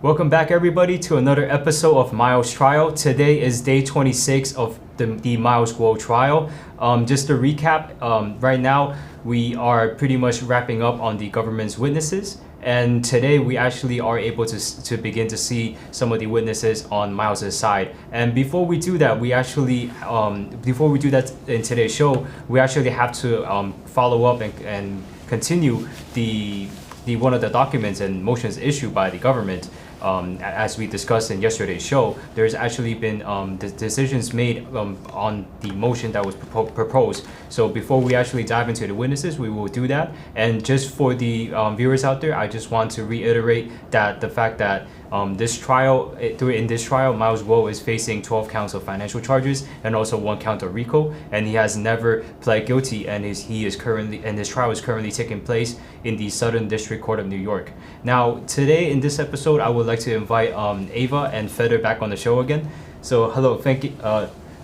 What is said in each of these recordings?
Welcome back, everybody, to another episode of Miles Trial. Today is day 26 of the MILESGUO trial. Just to recap, right now we are pretty much wrapping up on the government's witnesses. And today we actually are able to begin to see some of the witnesses on Miles' side. And before we do that, in today's show, we actually have to follow up and continue the one of the documents and motions issued by the government. As we discussed in yesterday's show, there's actually been the decisions made on the motion that was proposed. So before we actually dive into the witnesses, we will do that. And just for the viewers out there, I just want to reiterate that the fact that in this trial, MILESGUO is facing 12 counts of financial charges and also 1 count of RICO, and he has never pled guilty, and his trial is currently taking place in the Southern District Court of New York. Now, today in this episode, I would like to invite Ava and Feder back on the show again. So, hello, thank you,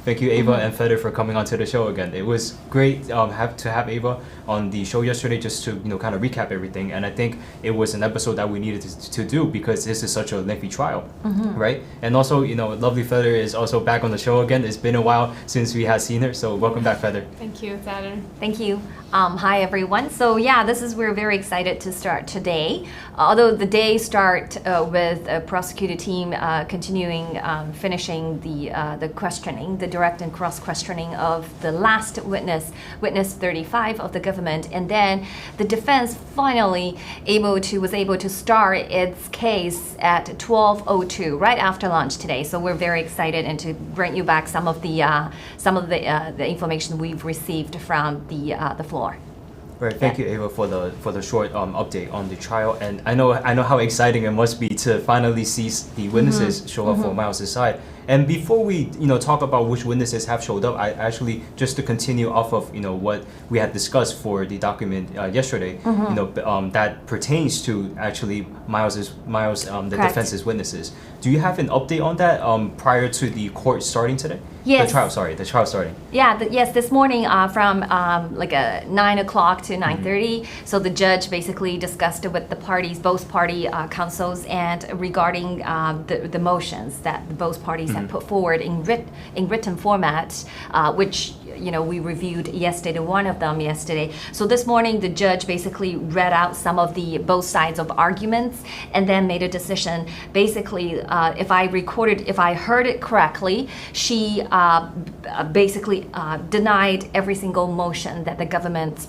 Ava and Feder, for coming onto the show again. It was great to have Ava on the show yesterday, just to kind of recap everything. And I think it was an episode that we needed to do because this is such a lengthy trial, right? And also, lovely Feder is also back on the show again. It's been a while since we had seen her, so welcome back, Feder. Thank you, Saturn. Thank you. Hi, everyone. So yeah, we're very excited to start today. Although the day start with a prosecutor team finishing the questioning, the direct and cross questioning of the last witness 35 of the government, and then the defense finally was able to start its case at 12:02, right after lunch today. So we're very excited and to bring you back some of the information we've received from the floor. Right, thank you, Ava, for the short update on the trial. And I know how exciting it must be to finally see the witnesses show up for Miles' side. And before we talk about which witnesses have showed up, I actually, just to continue off of what we had discussed for the document yesterday, that pertains to actually Miles the defense's witnesses. Do you have an update on that prior to the court starting today? Yes. The trial starting. Yeah, yes, this morning from 9 o'clock to 9:30. So the judge basically discussed with the parties, both party counsels, and regarding the motions that both parties have put forward in written format, which we reviewed yesterday, one of them yesterday. So this morning the judge basically read out some of the both sides of arguments and then made a decision. Basically, if I heard it correctly, she basically denied every single motion that the government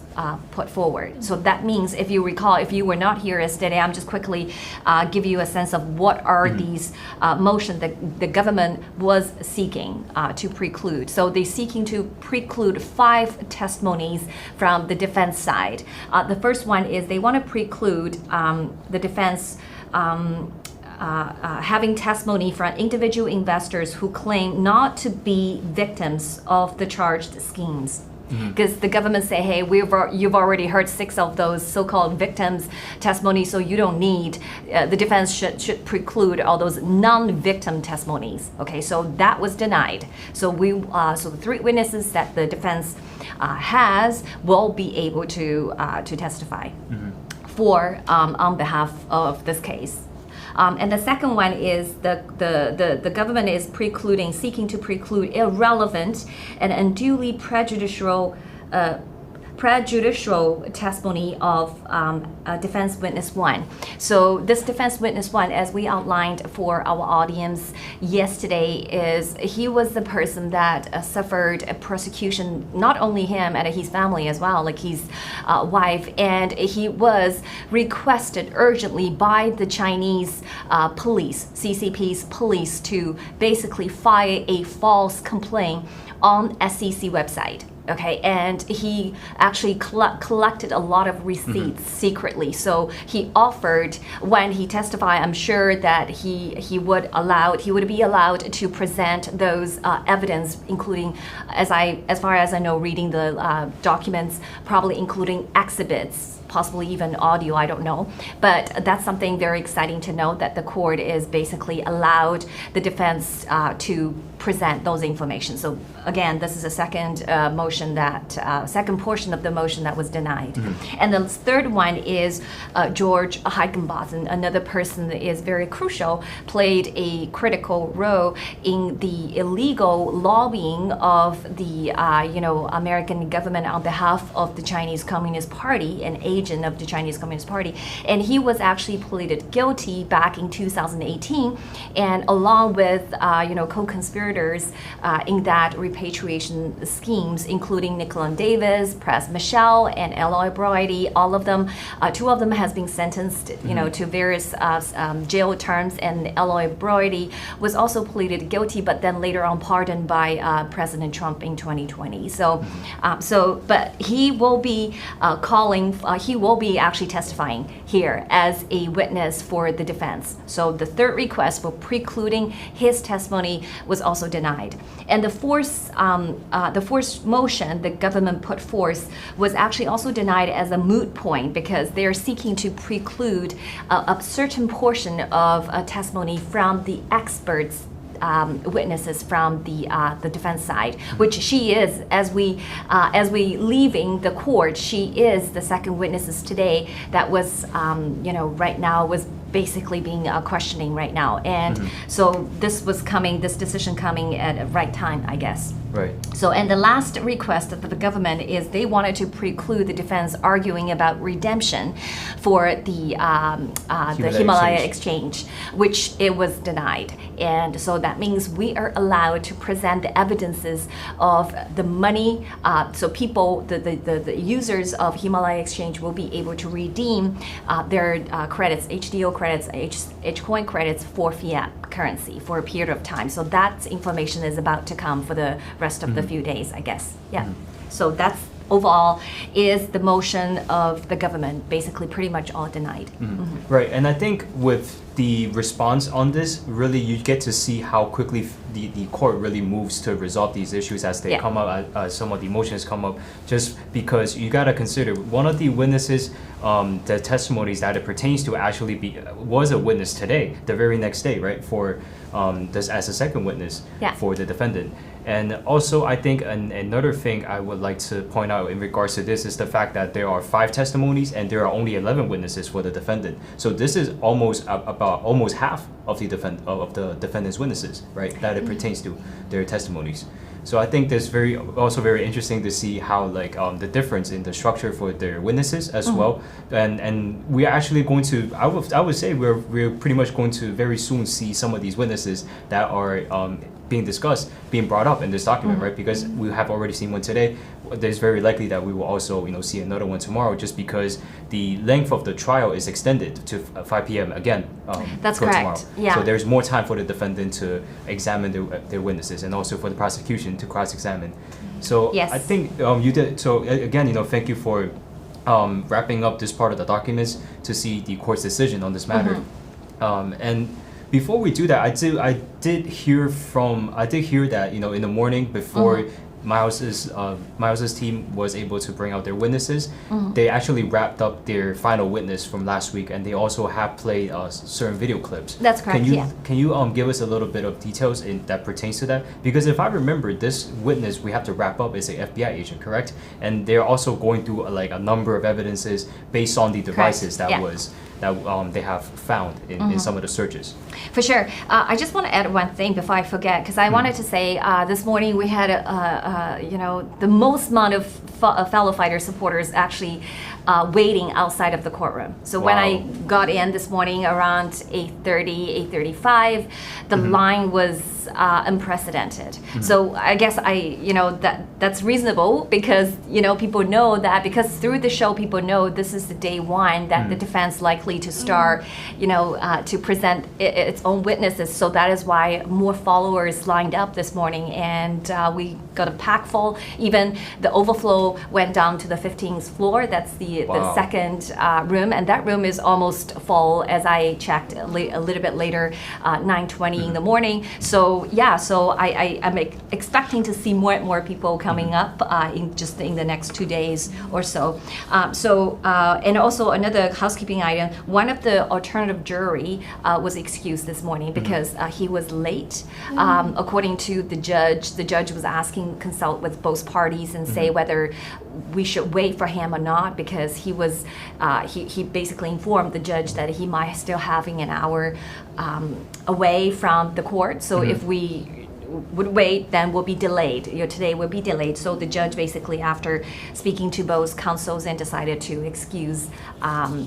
put forward. So that means, if you recall, if you were not here yesterday, I'm just quickly give you a sense of what are these motions that the government was seeking to preclude. So they're seeking to preclude 5 testimonies from the defense side. The first one is they want to preclude the defense having testimony from individual investors who claim not to be victims of the charged schemes. Because the government say, hey, you've already heard 6 of those so-called victims' testimony, so you don't need, the defense should preclude all those non-victim testimonies. Okay, so that was denied. So so the 3 witnesses that the defense has will be able to testify for on behalf of this case. And the second one is the government is seeking to preclude irrelevant and unduly prejudicial testimony of defense witness 1. So this defense witness 1, as we outlined for our audience yesterday, he was the person that suffered a persecution, not only him and his family as well, like his wife, and he was requested urgently by the Chinese police, CCP's police, to basically file a false complaint on SEC website. Okay, and he actually collected a lot of receipts secretly. So he offered, when he testified, I'm sure that he would be allowed to present those evidence, including, as far as I know, reading the documents, probably including exhibits, possibly even audio, I don't know. But that's something very exciting to note, that the court is basically allowed the defense to present those information. So again, this is a second motion motion that second portion of the motion that was denied. And the third one is George Higginbotham, another person that is very crucial, played a critical role in the illegal lobbying of the American government on behalf of the Chinese Communist Party, an agent of the Chinese Communist Party. And he was actually pleaded guilty back in 2018, and along with co-conspirators in that repatriation schemes, including Nicolin Davis, Press Michelle, and Eloy Brody. All of them, two of them has been sentenced, to various jail terms, and Eloy Brody was also pleaded guilty, but then later on pardoned by President Trump in 2020. But he will be he will be actually testifying here as a witness for the defense. So the third request for precluding his testimony was also denied. And the fourth motion the government put forth was actually also denied as a moot point, because they're seeking to preclude a certain portion of testimony from the experts, witnesses from the defense side, which she is, as we leaving the court, she is the second witnesses today that was right now was basically being questioning right now. And so this decision coming at the right time, I guess. Right. So, and the last request of the government is they wanted to preclude the defense arguing about redemption for the Himalaya exchange, which it was denied. And so that means we are allowed to present the evidences of the money. So people, the users of Himalaya exchange will be able to redeem their credits, HDO credits, H-coin credits for fiat currency for a period of time. So that information is about to come for the rest of the few days, I guess. Yeah. So that's overall is the motion of the government, basically pretty much all denied. Right, and I think with the response on this, really you get to see how quickly the court really moves to resolve these issues as they come up, some of the motions come up, just because you got to consider one of the witnesses, the testimonies that it pertains to actually was a witness today, the very next day, right, for this as a second witness for the defendant. And also, I think another thing I would like to point out in regards to this is the fact that there are 5 testimonies and there are only 11 witnesses for the defendant. So this is almost almost half of the defendant's witnesses, right? That it pertains to their testimonies. So I think that's also very interesting to see how the difference in the structure for their witnesses as well. And we are actually going to, I would say we're pretty much going to very soon see some of these witnesses that are being brought up in this document, right? Because we have already seen one today. There's very likely that we will also see another one tomorrow, just because the length of the trial is extended to 5 p.m. again. That's correct. Tomorrow. Yeah. So there's more time for the defendant to examine their witnesses, and also for the prosecution to cross-examine. So I think you did. So again, thank you for wrapping up this part of the documents to see the court's decision on this matter. And before we do that, I did hear that in the morning before Miles's team was able to bring out their witnesses, they actually wrapped up their final witness from last week, and they also have played certain video clips. That's correct. Can you give us a little bit of details that pertains to that? Because if I remember, this witness we have to wrap up is an FBI agent, correct? And they're also going through a number of evidences based on the devices that they have found in some of the searches. For sure. I just want to add one thing before I forget, because I wanted to say this morning we had the most amount of fellow fighter supporters actually waiting outside of the courtroom. So when I got in this morning around 8:30, 8:35, the line was unprecedented. So I guess that's reasonable, because people know that, because through the show people know this is the day one that the defense likely to start to present its own witnesses. So that is why more followers lined up this morning, and we got a pack full. Even the overflow went down to the 15th floor. That's the second room, and that room is almost full as I checked a little bit later, 9:20 in the morning. So I'm expecting to see more and more people coming up in the next 2 days or so. And also another housekeeping item, one of the alternative jury was excused this morning because he was late. According to the judge was asking consult with both parties and say whether we should wait for him or not, because he was he basically informed the judge that he might still having an hour away from the court. So if we would wait, then will be delayed. Today will be delayed. So the judge basically, after speaking to both counsels, and decided to excuse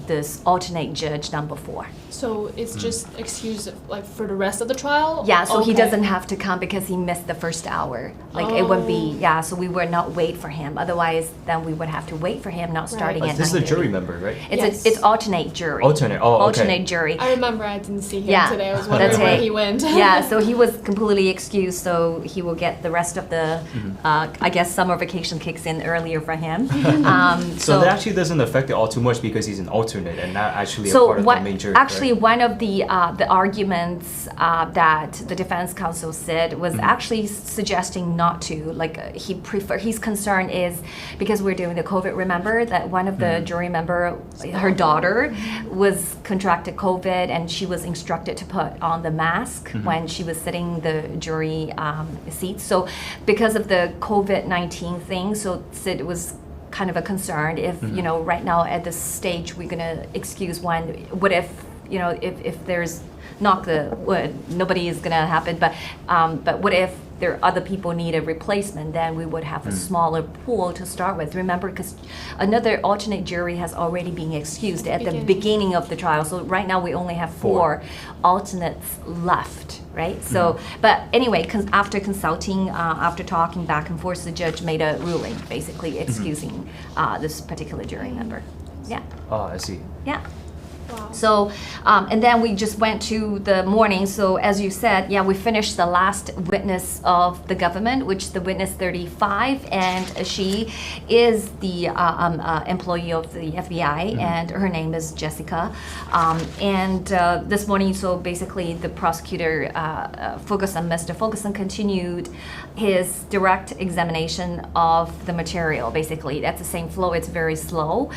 this alternate judge number 4. So it's just excused like for the rest of the trial? Yeah, so he Okay. doesn't have to come because he missed the first hour. Like it would be, so we would not wait for him. Otherwise, then we would have to wait for him, not starting at This is a 9:30. jury member, right? Yes. It's alternate jury. Alternate, oh, okay. Alternate jury. I remember I didn't see him Yeah, today. I was that's wondering where it. he went. Yeah, so he was completely excused, so he will get the rest of the, I guess summer vacation kicks in earlier for him. So that actually doesn't affect it all too much because he's an alternate and not actually a So part of the main jury. actually, right? one of the arguments that the defense counsel said was actually suggesting not to. Like his concern is because we're doing the COVID. Remember that one of the jury member, her daughter, was contracted COVID, and she was instructed to put on the mask when she was sitting the jury seat. So because of the COVID-19 thing, so Sid was kind of a concern if right now at this stage we're gonna excuse one. What if if there's knock the wood, nobody is gonna happen, but what if there are other people need a replacement, then we would have a smaller pool to start with. Remember, because another alternate jury has already been excused at the beginning of the trial. So right now we only have 4 alternates left, right? So, but anyway, after consulting, after talking back and forth, the judge made a ruling, basically excusing this particular jury member. Yeah. Oh, I see. Yeah. Wow. So, and then we just went to the morning. So as you said, we finished the last witness of the government, which is the witness 35, and she is the employee of the FBI, and her name is Jessica. And this morning, so basically the prosecutor Mr. Ferguson continued his direct examination of the material. Basically, that's the same flow. It's very slow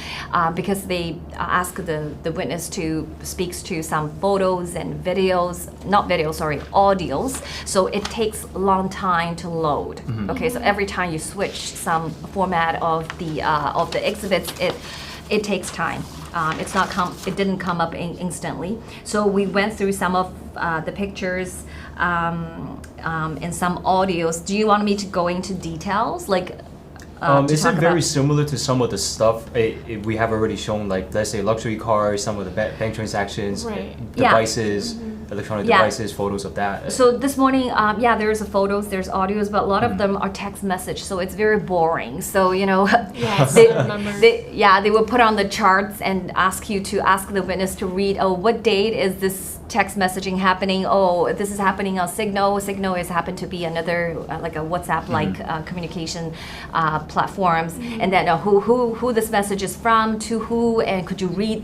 because they ask the witness to speaks to some photos and videos, not videos, sorry, audios. So it takes a long time to load. Okay, so every time you switch some format of the exhibits, it takes time. It didn't come up instantly. So we went through some of the pictures and some audios. Do you want me to go into details, like? Is it very similar to some of the stuff we have already shown, like let's say luxury cars, some of the bank transactions, Right. devices, electronic devices, photos of that? So this morning, there's photos, there's audios, but a lot of them are text message, so it's very boring. So Yes, I remember. they will put on the charts and ask you to ask the witness to read. Oh, what date is this text messaging happening? Oh, this is happening on Signal. Signal is happened to be another like a WhatsApp communication platforms, and then who this message is from, to who, and could you read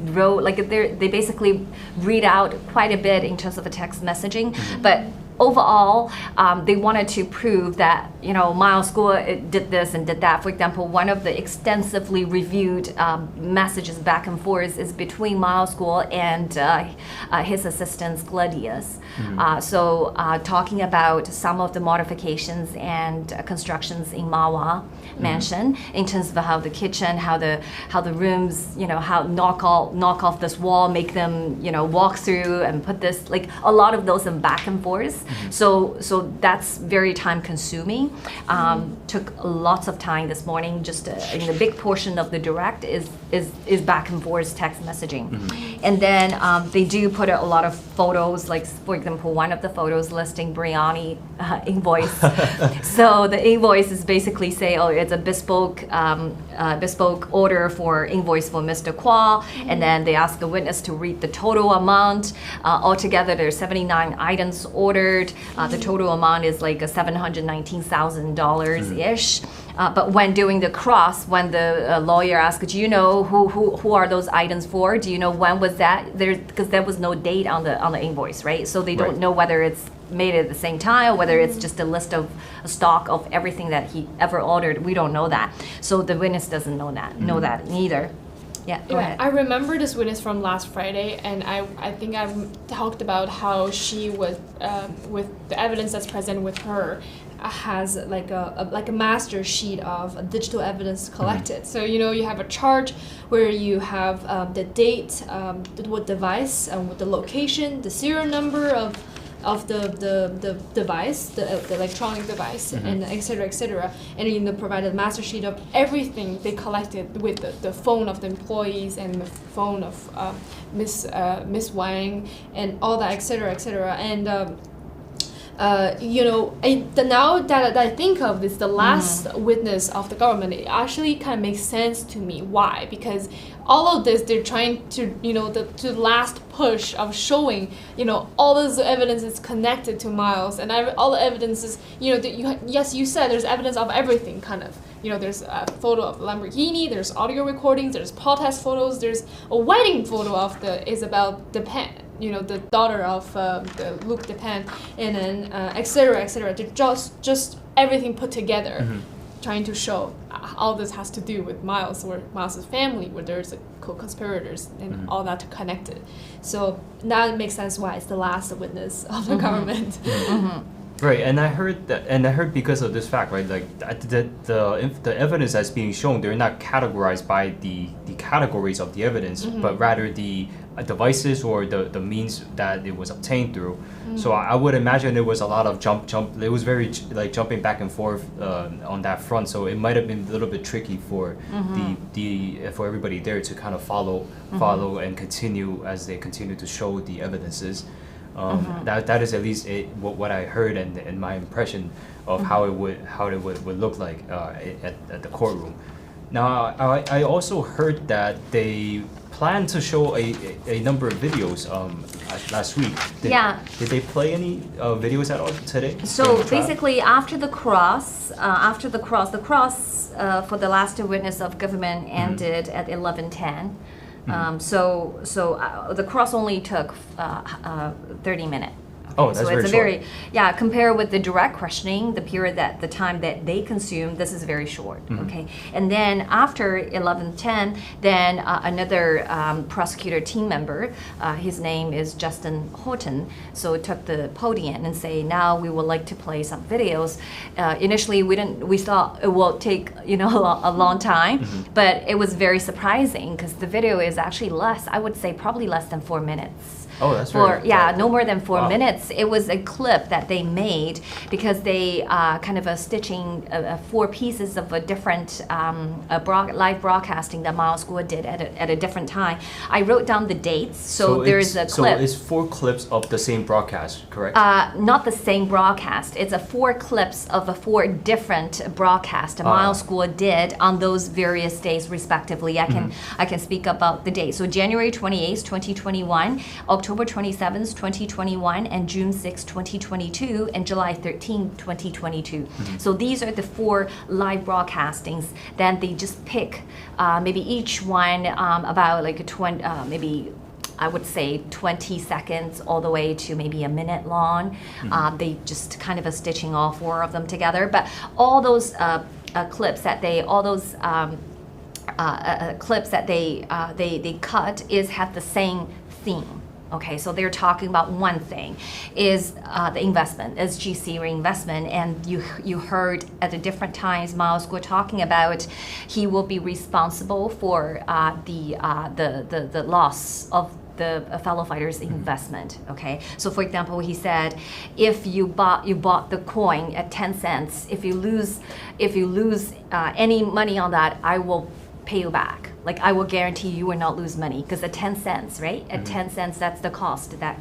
they basically read out quite a bit in terms of the text messaging, but overall, they wanted to prove that MILESGUO did this and did that. For example, one of the extensively reviewed messages back and forth is between MILESGUO and his assistant Gladius. So talking about some of the modifications and constructions in Mawa Mansion in terms of how the kitchen, how the rooms, how knock off this wall, make them walk through and put this, like a lot of those in back and forth. So that's very time consuming. Took lots of time this morning. Just in the big portion of the direct is back and forth text messaging, and then they do put a lot of photos. Like for example, one of the photos listing biryani invoice. So the invoice is basically say, oh, it's a bespoke order for invoice for Mr. Kwa, and then they ask the witness to read the total amount. Altogether, there's 79 items ordered. The total amount is like $719,000 ish. But when doing the cross, when the lawyer asked, do you know who are those items for? Do you know when was that? Because there was no date on the invoice, right? So they don't know whether it's made at the same time or whether it's just a list of a stock of everything that he ever ordered. We don't know that. So the witness doesn't know that neither. Yeah, go ahead. I remember this witness from last Friday, and I think I talked about how she was, with the evidence that's present with her, has like a master sheet of digital evidence collected. So you have a chart where you have the date, what device, with the location, the serial number of the device, the electronic device, and et cetera, and provide a master sheet of everything they collected with the phone of the employees and the phone of Miss Wang and all that, et cetera, and now that I think of this, the last witness of the government, it actually kind of makes sense to me. Why? Because all of this, they're trying to, the last push of showing, all this evidence is connected to Miles, and all the evidence is, yes, you said there's evidence of everything, kind of. There's a photo of Lamborghini, there's audio recordings, there's protest photos, there's a wedding photo of the Isabel Depin, the daughter of the Luc Depin, and then et cetera, they're just everything put together, trying to show all this has to do with Miles or Miles's family, where there's co-conspirators and all that connected. So that makes sense why it's the last witness of the government. Right, and I heard because of this fact, right, like the evidence that's being shown, they're not categorized by the categories of the evidence, but rather the devices or the means that it was obtained through. So I would imagine there was a lot of jump. It was very like jumping back and forth on that front. So it might have been a little bit tricky for for everybody there to kind of follow and continue as they continue to show the evidences. That is at least what I heard and my impression of how it would look like at the courtroom. Now I also heard that they plan to show a number of videos last week. Did they play any videos at all today? So basically, after the cross, the cross for the last witness of government ended at 11:10. So the cross only took 30 minutes. Oh, that's so very it's a short. very, compared with the direct questioning, the time that they consumed, this is very short, okay? And then after 11:10, then another prosecutor team member, his name is Justin Horton, so took the podium and say, now we would like to play some videos. Initially, we thought it will take, a long time, but it was very surprising because the video is actually I would say probably less than 4 minutes. Oh, that's very no more than 4 Wow. minutes. It was a clip that they made because they kind of stitching 4 pieces of a different live broadcasting that MILESGUO did at a different time. I wrote down the dates, so there's a clip. So it's 4 clips of the same broadcast, correct? Not the same broadcast. It's 4 clips of 4 different broadcasts MILESGUO did on those various days respectively. I can speak about the dates. So January 28th, 2021, October 27th, 2021, and June 6th, 2022, and July 13th, 2022. So these are the 4 live broadcastings. Then they just pick maybe each one about like 20, maybe I would say 20 seconds all the way to maybe a minute long. They just kind of stitching all 4 of them together. But all those clips that they cut have the same theme. Okay, so they're talking about one thing, is the investment, SGC reinvestment, and you heard at a different times MILESGUO talking about he will be responsible for the loss of the fellow fighters' investment. Okay, so for example, he said, if you bought the coin at 10 cents, if you lose any money on that, I will pay you back. Like I will guarantee you will not lose money because at 10 cents, right? At 10 cents, that's the cost that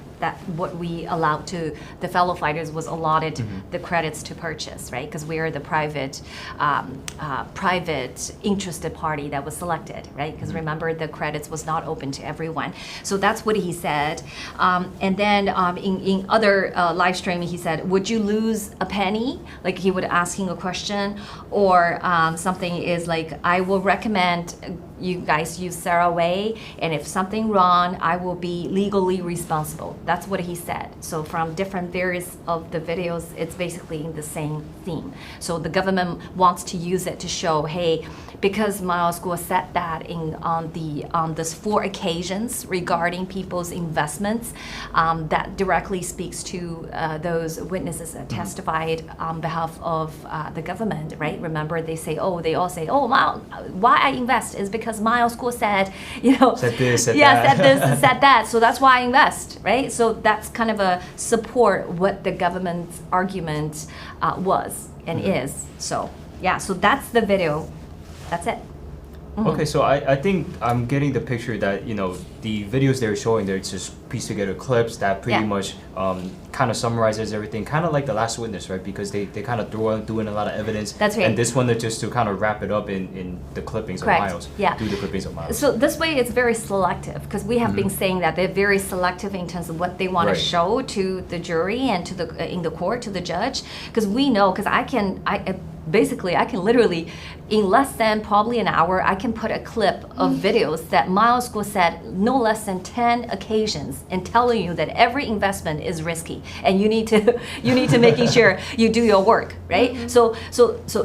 what we allowed to the fellow fighters was allotted the credits to purchase, right? Because we are the private interested party that was selected, right? Because remember the credits was not open to everyone. So that's what he said. And then in other live streaming, he said, would you lose a penny? Like he would asking a question, or something is like, I will recommend you guys use CeraWay, and if something wrong, I will be legally responsible. That's what he said. So from different various of the videos, it's basically in the same theme. So the government wants to use it to show, hey, because MILESGUO said that on this 4 occasions regarding people's investments, that directly speaks to those witnesses that testified on behalf of the government, right? Remember, they all say, why I invest is because MILESGUO said, Said this, said yeah, that. said this and said that. So that's why I invest, right? So that's kind of a support what the government's argument was and is. So yeah, so that's the video. That's it. Okay, so I think I'm getting the picture that, the videos they're showing, they're just pieced together clips that pretty much kind of summarizes everything, kind of like The Last Witness, right? Because they kind of threw in a lot of evidence. That's right. And this one, just to kind of wrap it up in the clippings Correct. of Miles. Yeah. Do the clippings of Miles. So this way it's very selective, because we have been saying that they're very selective in terms of what they want Right. to show to the jury and to the in the court, to the judge, because we know, because I can literally, in less than probably an hour, I can put a clip of videos that MILESGUO said no less than 10 occasions, and telling you that every investment is risky and you need to making sure you do your work, right? So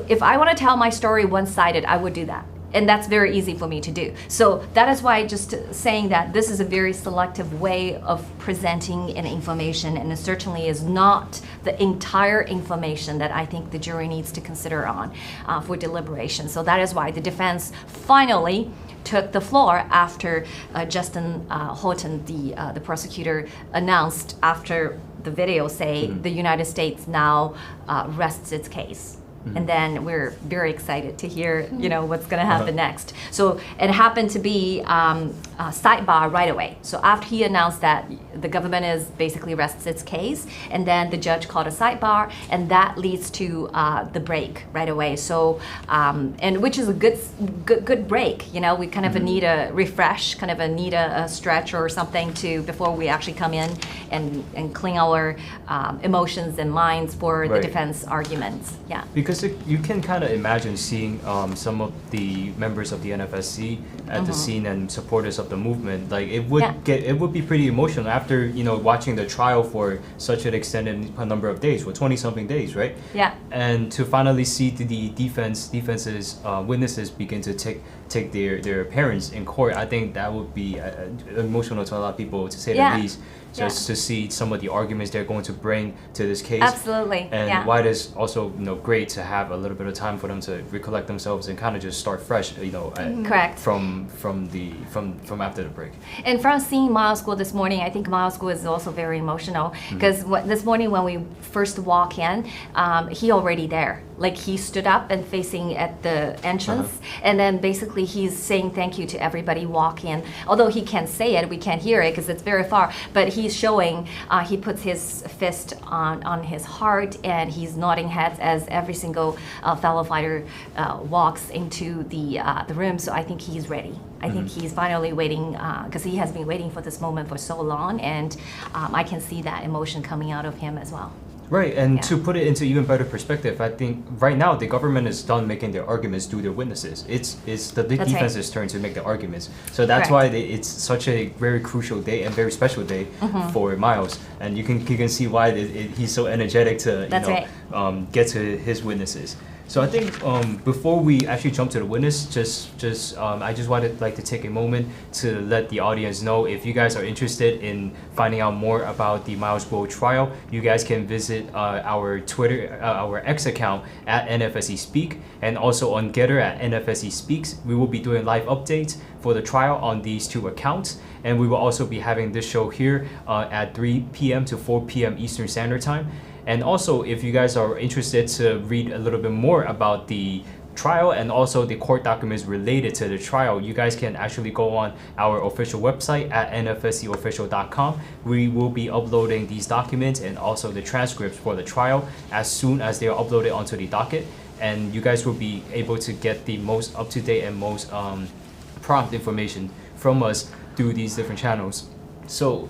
if I want to tell my story one-sided, I would do that. And that's very easy for me to do. So that is why just saying that this is a very selective way of presenting an information, and it certainly is not the entire information that I think the jury needs to consider on for deliberation. So that is why the defense finally took the floor after Justin Houghton, the prosecutor, announced after the video say the United States now rests its case. And then we're very excited to hear, what's going to happen next. So it happened to be a sidebar right away. So after he announced that the government is basically rests its case, and then the judge called a sidebar, and that leads to the break right away. So and which is a good break. We kind of need a refresh, kind of need a stretch or something before we actually come in and clean our emotions and minds for the Right. defense arguments. Yeah. Because you can kind of imagine seeing some of the members of the NFSC at the scene and supporters of the movement. Like it would be pretty emotional after watching the trial for such an extended number of days, 20-something days, right? Yeah. And to finally see the defense's witnesses begin to take their appearance in court, I think that would be emotional to a lot of people, to say the least. Just to see some of the arguments they're going to bring to this case. Absolutely. And why it is also great to have a little bit of time for them to recollect themselves and kind of just start fresh, Correct. from after the break. And from seeing MILESGUO this morning, I think MILESGUO is also very emotional, because this morning when we first walk in, he already there. Like he stood up and facing at the entrance, and then basically he's saying thank you to everybody walk in. Although he can't say it, we can't hear it because it's very far, but he's showing, he puts his fist on his heart, and he's nodding heads as every single fellow fighter walks into the room. So I think he's ready. I think he's finally waiting, because he has been waiting for this moment for so long, and I can see that emotion coming out of him as well. Right, and to put it into even better perspective, I think right now the government is done making their arguments through their witnesses. It's the defense's turn to make the arguments. So that's why it's such a very crucial day and very special day for Miles. And you can see why he's so energetic to get to his witnesses. So I think before we actually jump to the witness, I just wanted to take a moment to let the audience know, if you guys are interested in finding out more about the MILESGUO trial, you guys can visit our Twitter, our X account at NFSE Speak, and also on Getter at NFSE Speaks. We will be doing live updates for the trial on these 2 accounts, and we will also be having this show here at 3 p.m. to 4 p.m. Eastern Standard Time. And also, if you guys are interested to read a little bit more about the trial and also the court documents related to the trial, you guys can actually go on our official website at nfseofficial.com. We will be uploading these documents and also the transcripts for the trial as soon as they are uploaded onto the docket. And you guys will be able to get the most up-to-date and most prompt information from us through these different channels. So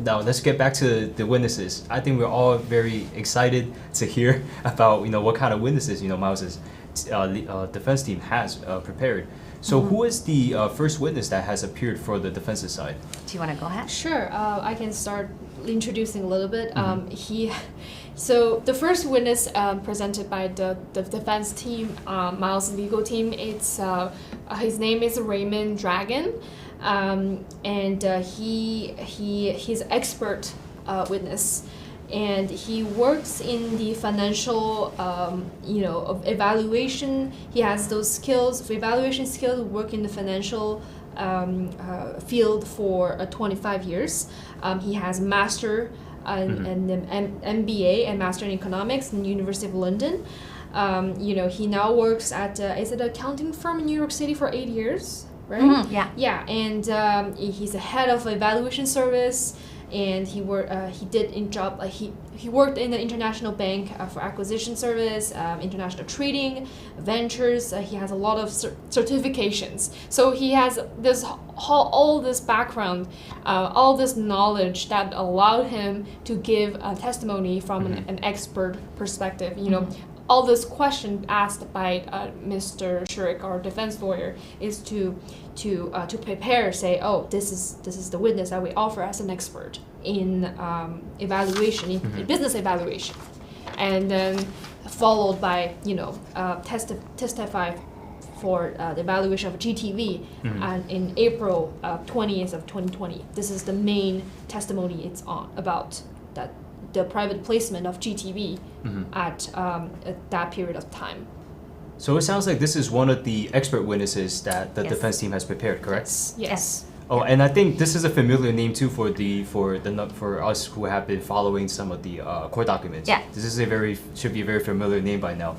now let's get back to the witnesses. I think we're all very excited to hear about what kind of witnesses Miles is defense team has prepared. So who is the first witness that has appeared for the defense's side? Do you want to go ahead? Sure, I can start introducing a little bit. So the first witness presented by the defense team, Miles' legal team, it's his name is Raymond Dragon, and he's an expert witness. And he works in the financial, of evaluation. He has those skills, evaluation skills, work in the financial field for 25 years. He has master and MBA and master in economics in the University of London. He now works at, is it an accounting firm in New York City for 8 years, right? Mm-hmm, yeah. Yeah, and he's a head of evaluation service. And he worked in the international bank for acquisition service, international trading, ventures. He has a lot of certifications. So he has all this background, all this knowledge that allowed him to give a testimony from an expert perspective. All this question asked by Mr. Shurik, our defense lawyer, is to prepare, say, this is the witness that we offer as an expert in evaluation, in business evaluation, and then followed by testify for the evaluation of GTV in April 20th of 2020. This is the main testimony it's on about that. The private placement of GTV at that period of time. So it sounds like this is one of the expert witnesses that the defense team has prepared, correct? Yes. Oh, and I think this is a familiar name too for us who have been following some of the court documents. Yeah. This is should be a very familiar name by now.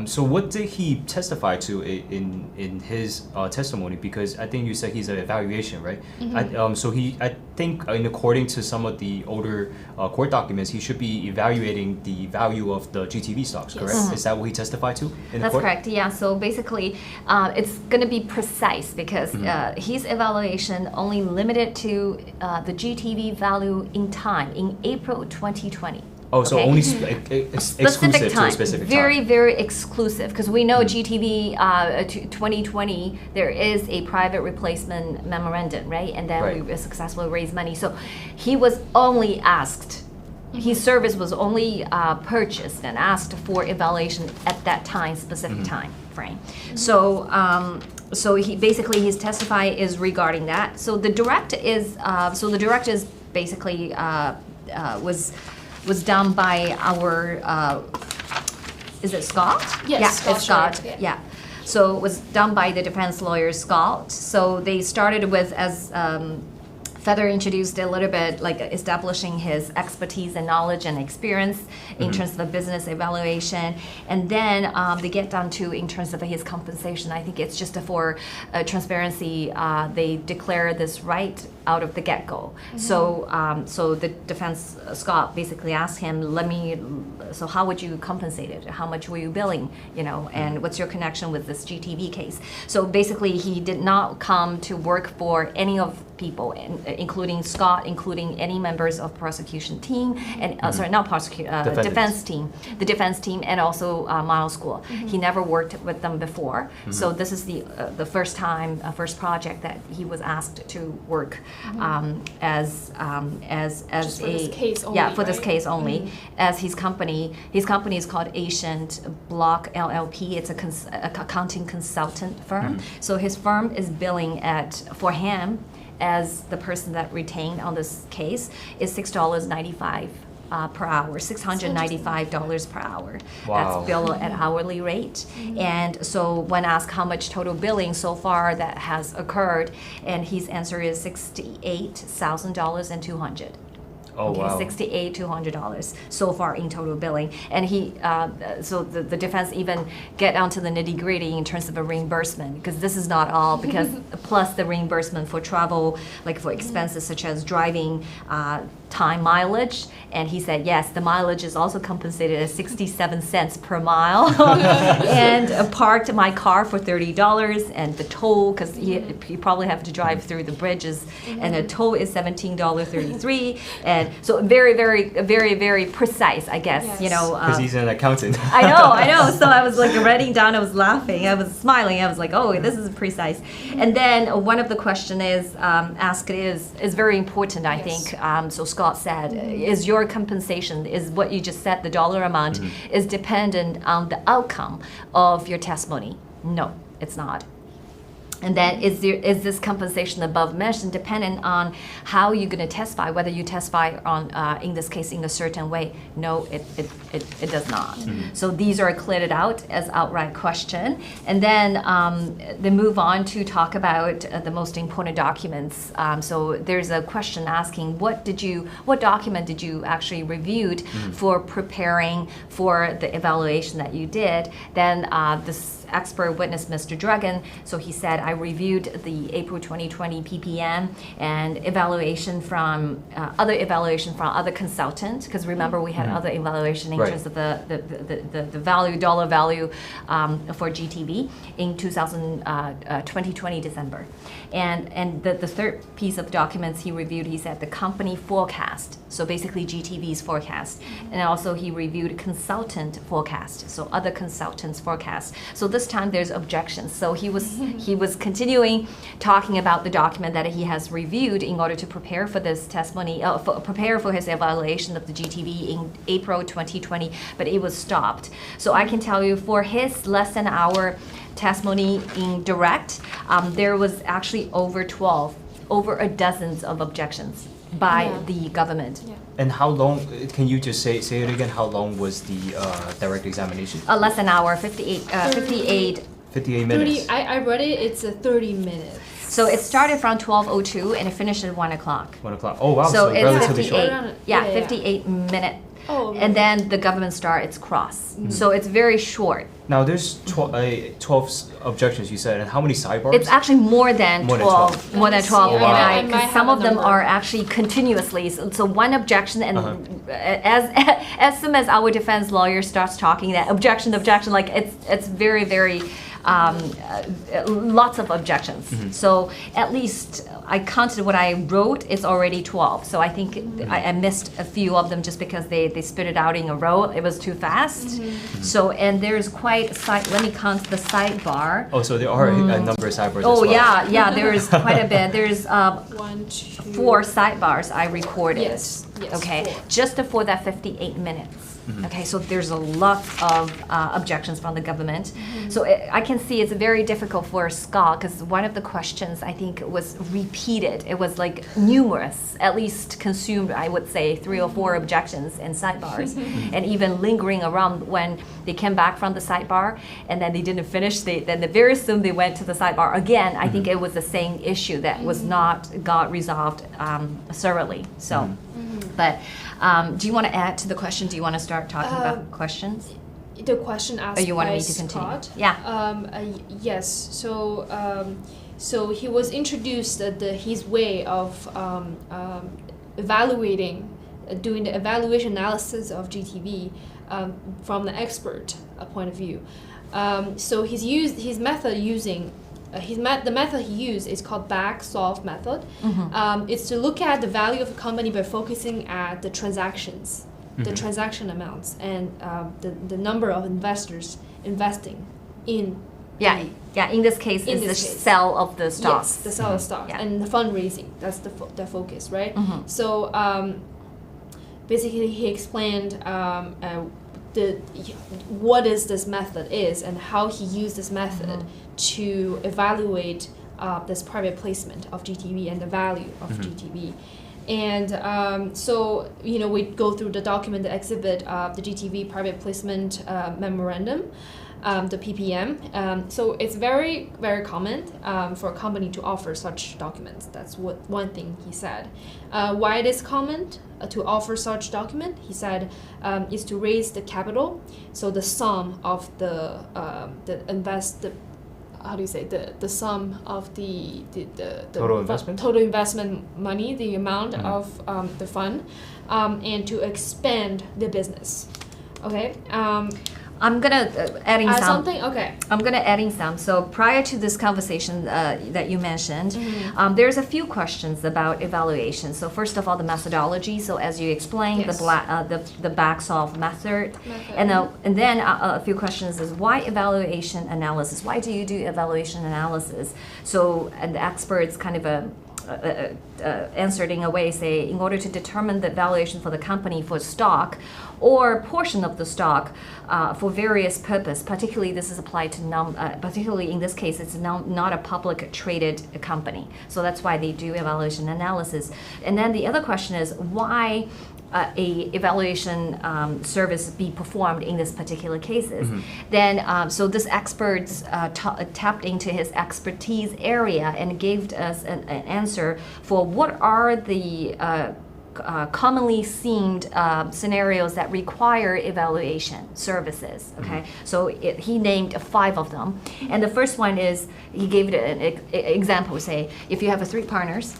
So what did he testify to in his testimony? Because I think you said he's an evaluation, right? I think according to some of the older court documents, he should be evaluating the value of the GTV stocks, correct? Is that what he testified to in the court? That's correct, yeah. So basically, it's going to be precise because his evaluation only limited to the GTV value in time, in April 2020. Oh, so only exclusive to a specific time. Very, very exclusive. Because we know GTV 2020, there is a private replacement memorandum, right? And then we successfully raised money. So he was only asked, his service was only purchased and asked for evaluation at that time, specific time frame. So he basically, his testify is regarding that. So the direct is, basically was done by our, is it Scott? Yes, yeah, it's Scott. Shurik, yeah. So it was done by the defense lawyer Scott. So they started with, as Feather introduced a little bit, like establishing his expertise and knowledge and experience in terms of the business evaluation. And then they get down to in terms of his compensation. I think it's just for transparency, they declare this right out of the get-go. So the defense, Scott basically asked him, so how would you compensate it? How much were you billing, and what's your connection with this GTV case? So basically he did not come to work for any of people, including Scott, including any members of prosecution team, and sorry, not prosecution, defense team, the defense team, and also MILESGUO. He never worked with them before, so this is the first time, first project that he was asked to work as Just for this case only, yeah, for this right? case only, as his company. His company is called Ancient Block LLP. It's a accounting consultant firm. So his firm is billing for him as the person that retained on this case is $6.95 per hour, $695 per hour. Wow. That's billed at hourly rate. And so when asked how much total billing so far that has occurred, and his answer is $68,200. Oh, wow. $68,200 so far in total billing. And he, so the defense even get down to the nitty gritty in terms of a reimbursement, because this is not all, because plus the reimbursement for travel, like for expenses such as driving time mileage, and he said yes, the mileage is also compensated at 67 cents per mile. And parked my car for $30, and the toll, because you probably have to drive through the bridges, and the toll is $17.33. And so very, very, very, very precise, I guess. Yes. You know, Because he's an accountant. I know. So I was like writing down, I was laughing, I was smiling, I was like, oh, this is precise. And then one of the question is asked is very important, I think. So Scott said, is your compensation, is what you just said, the dollar amount, is dependent on the outcome of your testimony? No, it's not. And then is this compensation above mentioned dependent on how you're going to testify, whether you testify on, in this case, in a certain way? No, it does not. So these are cleared out as outright question. And then they move on to talk about the most important documents. So there's a question asking, what document did you actually reviewed for preparing for the evaluation that you did? Then this expert witness, Mr. Dragon, so he said, I reviewed the April 2020 PPM and evaluation from other consultants, because remember we had other evaluation in terms of the value, dollar value for GTV in 2020 December. And the third piece of documents he reviewed, he said the company forecast, so basically GTV's forecast, and also he reviewed consultant forecast, so other consultants forecast. So this time there's objections. So he was continuing talking about the document that he has reviewed in order to prepare for this testimony, prepare for his evaluation of the GTV in April 2020, but it was stopped. So I can tell you for his less than hour testimony in direct, there was actually over a dozen of objections by the government. And how long, can you just say it again, how long was the direct examination? Less than an hour, 58 minutes. I read it, it's 30 minutes. So it started from 12:02 and it finished at 1 o'clock. 1 o'clock. Oh wow, So so it's relatively 58, short. yeah, 58 minutes. Oh, And then the government star, it's cross. So it's very short. Now there's 12 objections you said, and how many sidebars? It's actually more than More than 12. More than 12. Oh, wow. I And might because some have of a them number. are actually continuously. So one objection, and as soon as our defense lawyer starts talking that objection, like it's very, very lots of objections. So at least I counted what I wrote, it's already 12. So I think I missed a few of them just because they spit it out in a row. It was too fast. So, and there's quite, let me count the sidebar. Oh, so there are a number of sidebars Oh, as well. yeah, there is quite a bit. There's 1, 2, 4 sidebars I recorded. Yes, Okay, 4. just for that 58 minutes. Okay, so there's a lot of objections from the government. So I can see it's very difficult for Scott because one of the questions I think was repeated. It was like numerous, at least consumed, I would say, 3 or 4 objections and sidebars, and even lingering around when they came back from the sidebar and then they didn't finish. Then very soon they went to the sidebar again. I think it was the same issue that was not got resolved thoroughly. So, but. Do you want to add to the question? Do you want to start talking about questions? The question asked Or you wanted by me to continue? Scott. Yeah. Yes. So he was introduced his way of evaluating, doing the evaluation analysis of GTV from the expert point of view. So his method using. The method he used is called back-solve method. It's to look at the value of a company by focusing at the transactions, the transaction amounts, and the number of investors investing in. Yeah. In this case, In it's the this case. sell of the stocks. Yes, the sale of stocks Yeah. and the fundraising. That's the focus, right? So basically, he explained what is this method is and how he used this method to evaluate this private placement of GTV and the value of GTV. And so, we go through the document, the exhibit, the GTV private placement memorandum, the PPM. So it's very, very common for a company to offer such documents. That's one thing he said. Why it is common to offer such document, he said, is to raise the capital. So the sum of the how do you say, the sum of the Total investment? Total investment money, the amount of the fund, and to expand the business. Okay. I'm gonna adding Add some. something? Okay. I'm gonna adding some. So prior to this conversation that you mentioned, there's a few questions about evaluation. So first of all, the methodology. So as you explained, Yes. the back-solve method. And then a few questions is why evaluation analysis? Why do you do evaluation analysis? So and the experts kind of answered in a way, say, in order to determine the valuation for the company for stock or portion of the stock for various purpose, particularly this is applied to particularly in this case, it's not a public traded company. So that's why they do evaluation analysis. And then the other question is why a evaluation service be performed in this particular cases. Then, so this experts tapped into his expertise area and gave us an answer for what are the commonly seen scenarios that require evaluation services. Okay, so he named 5 of them, and the first one is he gave it an example. Say if you have 3 partners,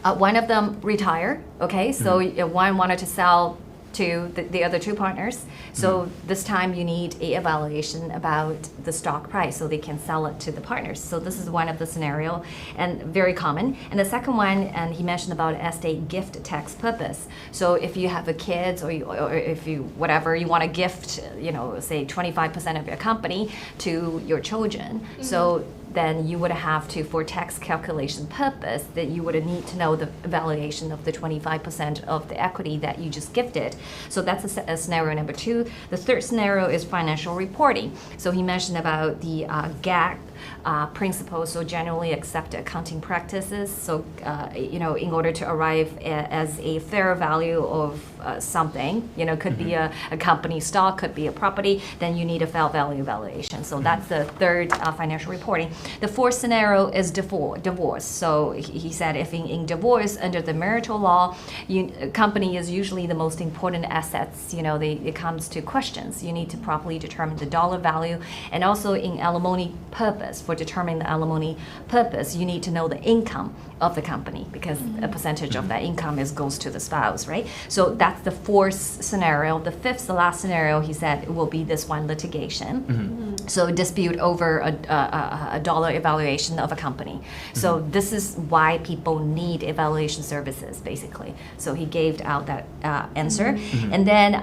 one of them retire. Okay, so one wanted to sell to the other 2 partners. So this time you need a evaluation about the stock price so they can sell it to the partners. So this is one of the scenario and very common. And the second one, and he mentioned about estate gift tax purpose. So if you have a kids or if you whatever you want to gift, say 25% of your company to your children. So then you would have to, for tax calculation purpose, that you would need to know the valuation of the 25% of the equity that you just gifted. So that's a scenario number 2. The third scenario is financial reporting. So he mentioned about the GAAP principles, so generally accepted accounting practices. So, in order to arrive as a fair value of something, could be a company stock, could be a property, then you need a fair value valuation. So that's the third financial reporting. The fourth scenario is divorce. So he said if in divorce under the marital law, company is usually the most important assets. It comes to questions. You need to properly determine the dollar value, and also in alimony purpose. For determining the alimony purpose, you need to know the income of the company because a percentage of that income goes to the spouse, right? So that's the fourth scenario. The fifth, the last scenario, he said, will be this one, litigation. So dispute over a dollar evaluation of a company. So this is why people need evaluation services, basically. So he gave out that answer. And then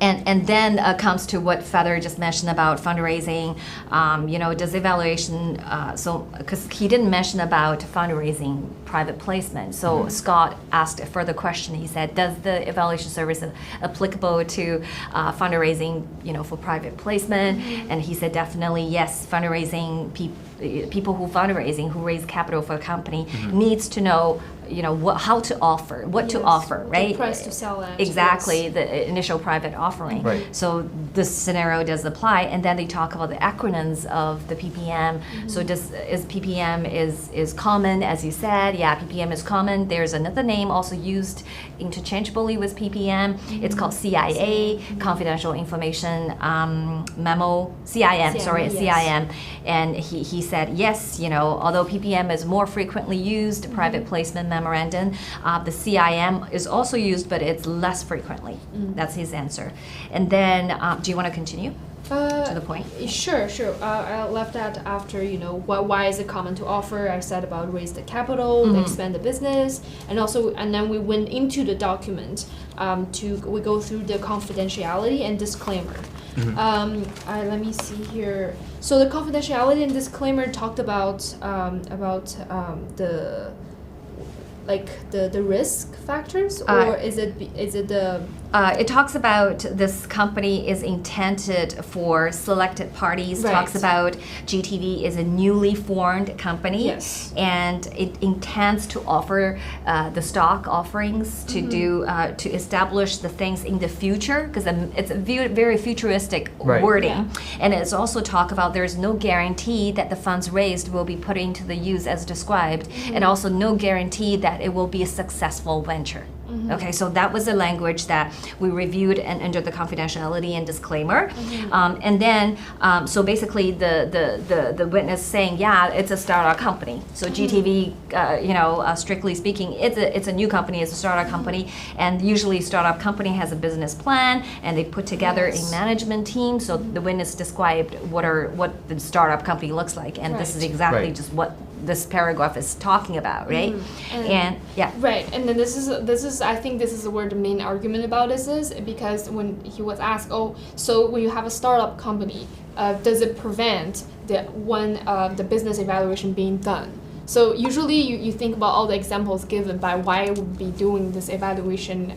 And then comes to what Feather just mentioned about fundraising. Does evaluation, because he didn't mention about fundraising private placement. So Scott asked a further question. He said, does the evaluation service applicable to fundraising, for private placement? And he said, definitely yes, fundraising, people who raise capital for a company needs to know how to offer, to offer, right? The price to sell at. Exactly, the initial private offering. Right. So this scenario does apply, and then they talk about the acronyms of the PPM. So PPM is common, as you said. Yeah, PPM is common. There's another name also used interchangeably with PPM. It's called CIA, Confidential Information Memo, CIM. CIM. And he said yes. Although PPM is more frequently used, private placement memorandum, the CIM is also used, but it's less frequently. That's his answer. And then, do you want to continue to the point? Sure. I left that after, why is it common to offer? I said about raise the capital, expand the business, and then we went into the document we go through the confidentiality and disclaimer. Let me see here. So the confidentiality and disclaimer talked about the risk factors, or is it the it talks about this company is intended for selected parties. Right. Talks about GTV is a newly formed company, yes, and it intends to offer the stock offerings to do to establish the things in the future, because it's a very futuristic wording, and it's also talk about there's no guarantee that the funds raised will be put into the use as described, and also no guarantee that it will be a successful venture. Okay, so that was the language that we reviewed and under the confidentiality and disclaimer. And then, so basically the witness saying, yeah, it's a startup company. So GTV, strictly speaking, it's a new company, it's a startup company, and usually startup company has a business plan, and they put together a management team. So the witness described what the startup company looks like, and this is exactly just what this paragraph is talking about, right? And yeah. Right, and then this is I think this is where the main argument about this is, because when he was asked, so when you have a startup company, does it prevent the business evaluation being done? So usually you think about all the examples given by why we would be doing this evaluation,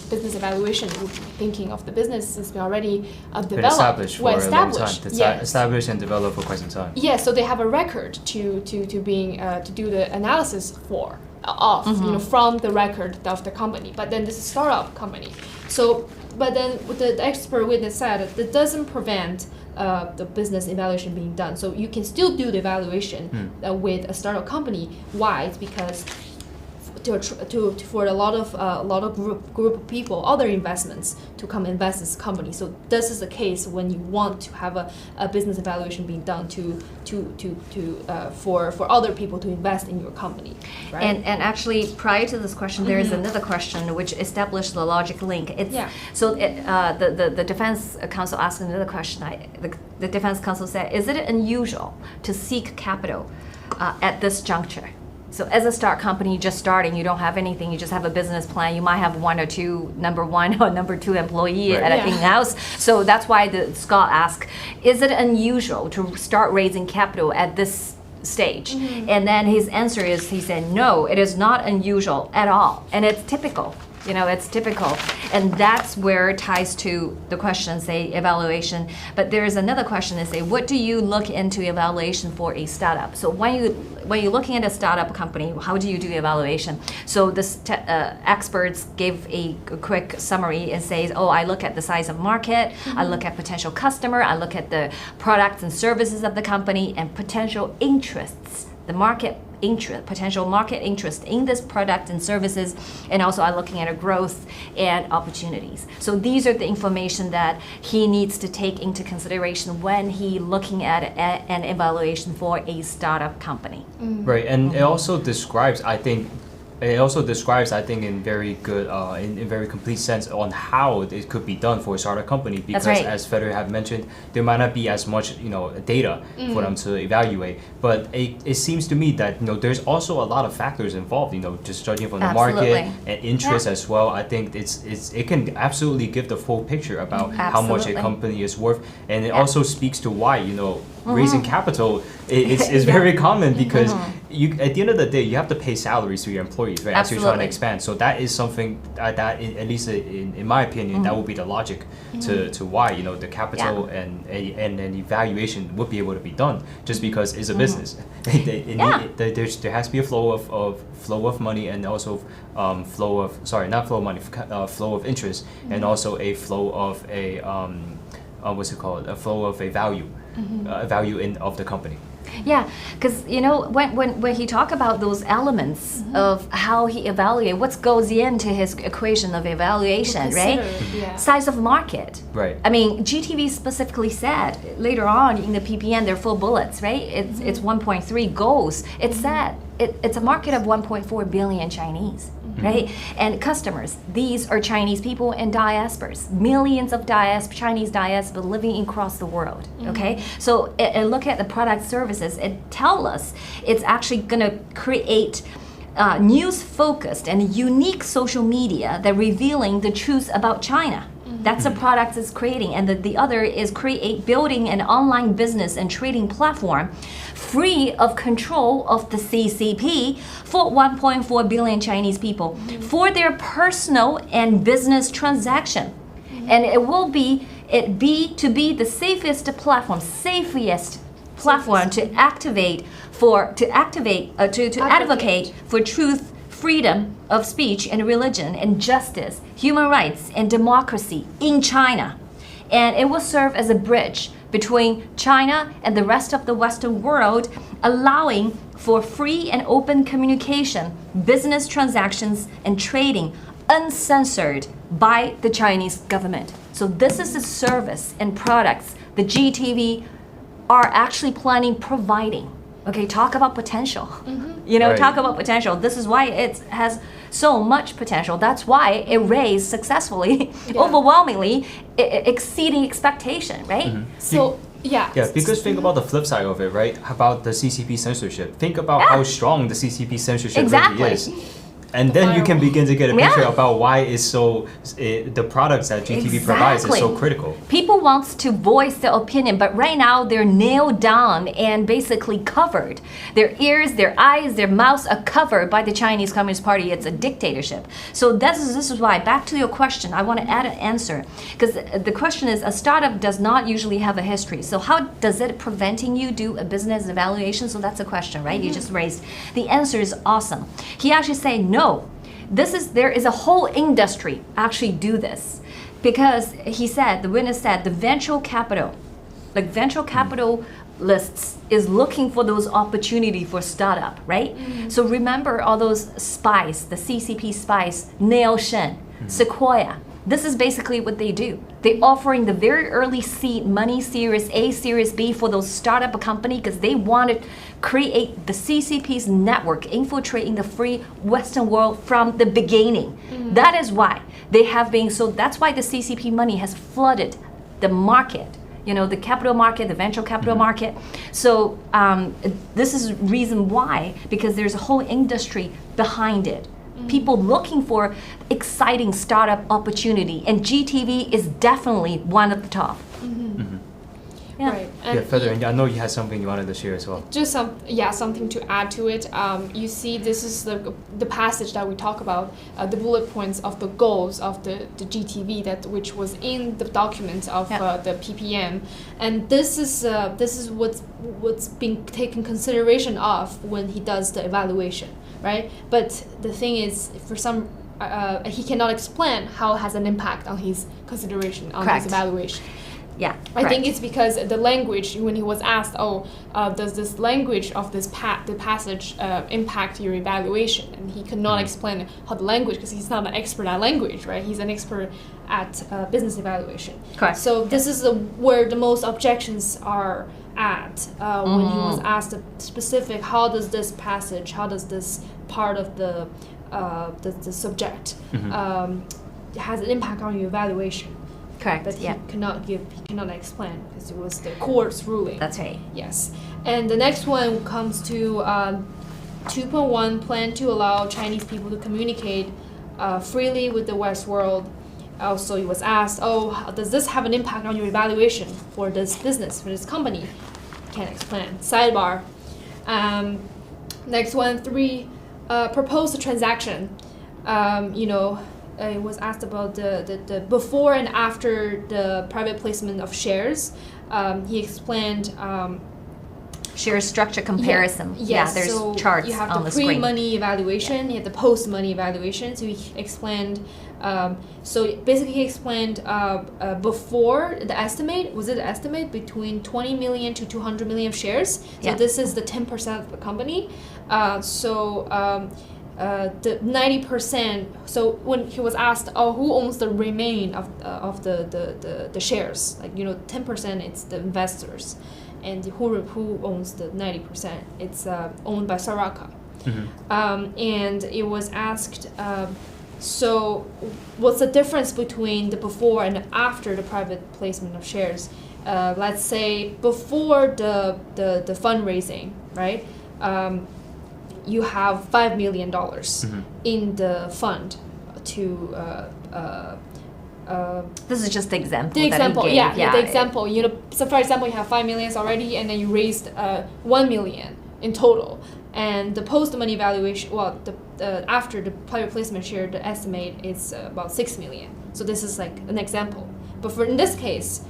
business evaluation, we would be thinking of the business has been already developed, been established for a long time. It's established and developed for quite some time. Yeah, so they have a record to do the analysis of, from the record of the company. But then this is a startup company. So, but then the expert witness said that doesn't prevent the business evaluation being done. So you can still do the evaluation with a startup company. Why? It's because for a lot of group of people, other investments to come invest in this company. So this is the case when you want to have a business evaluation being done for other people to invest in your company. Right? And actually, prior to this question, there is another question which established the logic link. So the defense counsel asked another question. The defense counsel said, "Is it unusual to seek capital at this juncture?" So as a start company just starting, you don't have anything, you just have a business plan, you might have one or two, number one or number two employee at an in-house. So that's why the Scott asked, is it unusual to start raising capital at this stage? And then his answer is, he said, no, it is not unusual at all. And it's typical. It's typical. And that's where it ties to the question, say, evaluation. But there is another question that say, what do you look into evaluation for a startup? So when you're looking at a startup company, how do you do evaluation? So this experts gave a quick summary and says, I look at the size of market, I look at potential customer, I look at the products and services of the company and potential interests, the market interest, potential market interest in this product and services, and also I'm looking at a growth and opportunities. So these are the information that he needs to take into consideration when he looking at an evaluation for a startup company. Right, and it also describes, I think, in very good, in very complete sense on how it could be done for a startup company, because as Fedor have mentioned, there might not be as much, data for them to evaluate. But it seems to me that, there's also a lot of factors involved, just judging from the market and interest as well. I think it can absolutely give the full picture about how much a company is worth, and it also speaks to why, raising capital is very common, because at the end of the day, you have to pay salaries to your employees, right? As you're trying to expand. So that is something that at least in my opinion, that would be the logic to why the capital and an evaluation would be able to be done, just because it's a business. There has to be a flow of money, and also flow of interest, and also a flow of a a flow of a value. Value of the company. Yeah, because when he talk about those elements of how he evaluate, what goes into his equation of evaluation, right? Size of market. Right. I mean, GTV specifically said later on in the PPN, they're full bullets, right? It's 1.3 goals. It said it's a market of 1.4 billion Chinese. Right? And customers, these are Chinese people and diasporas, millions of Chinese diaspora living across the world, okay? So and look at the product services, it tells us it's actually gonna create news-focused and unique social media that revealing the truth about China. That's a product it's creating, and the other is building an online business and trading platform free of control of the CCP for 1.4 billion Chinese people for their personal and business transaction. And it will be the safest platform to advocate for truth, freedom of speech and religion and justice, human rights and democracy in China. And it will serve as a bridge between China and the rest of the Western world, allowing for free and open communication, business transactions and trading uncensored by the Chinese government. So this is the service and products the GTV are actually planning providing. Okay, talk about potential. You know, Right. talk about potential. This is why it has so much potential. That's why it raised successfully, Yeah. overwhelmingly, exceeding expectation, right? So yeah. Yeah, because think about the flip side of it, right? About the CCP censorship. Think about how strong the CCP censorship Exactly. really is. And then you can begin to get a Yeah. picture about why it's so, the products that GTV provides is so Exactly. critical. People want to voice their opinion, but right now they're nailed down and basically covered. Their ears, their eyes, their mouths are covered by the Chinese Communist Party. It's a dictatorship. So this is why, back to your question, I want to add an answer. Because the question is, a startup does not usually have a history. So how does it preventing you do a business evaluation? So that's a question, right? You just raised. The answer is awesome. He actually said, no, there is a whole industry actually do this, because he said, the witness said, the venture capital, like venture capitalists is looking for those opportunity for startup, right? So remember all those spies, the CCP spies, Nail Shen, Sequoia. This is basically what they do. They're offering the very early seed money, Series A, Series B for those startup company because they want to create the CCP's network, infiltrating the free Western world from the beginning. That is why they have been, so that's why the CCP money has flooded the market. You know, the capital market, the venture capital market. So this is reason why, because there's a whole industry behind it. People looking for exciting startup opportunity, and GTV is definitely one at the top. Yeah. Right. Yeah, further, and I know you had something you wanted to share as well. Just something to add to it. You see, this is the passage that we talk about, the bullet points of the goals of the GTV which was in the document of the PPM, and this is what's being taken consideration of when he does the evaluation, right? But the thing is, for some. He cannot explain how it has an impact on his consideration, on Correct. his evaluation. Yeah, I think it's because the language, when he was asked, does this language of the passage impact your evaluation? And he could not explain how the language, because he's not an expert at language, right? He's an expert at business evaluation. Correct. So this is where the most objections are at when he was asked a specific, how does this passage, how does this part of the subject has an impact on your evaluation? correct. But Yeah, he cannot explain because it was the court's ruling. that's right. Yes. And the next one comes to 2.1, plan to allow Chinese people to communicate freely with the West world. Also, he was asked, does this have an impact on your evaluation for this business, for this company? Can't explain. Sidebar. Next one, 3, propose a transaction. It was asked about the before and after the private placement of shares. He explained Share structure comparison. Yes, Yeah, there's so charts you have on the the screen. pre-money evaluation, you have the post-money evaluation. So he explained, so basically he explained before the estimate, was it the estimate between 20 million to 200 million shares? So Yeah. this is the 10% of the company. The 90%, so when he was asked, who owns the remain of the shares? 10% it's the investors. And who owns the 90%? It's owned by Saraka. And it was asked, so what's the difference between the before and after the private placement of shares? Let's say before the fundraising, right? You have $5 million in the fund to This is just the example. the example, that he gave. the example. So for example, you have 5 million already, and then you raised 1 million in total. And the post-money valuation, after the private placement share, the estimate is about 6 million. So this is like an example. But in this case,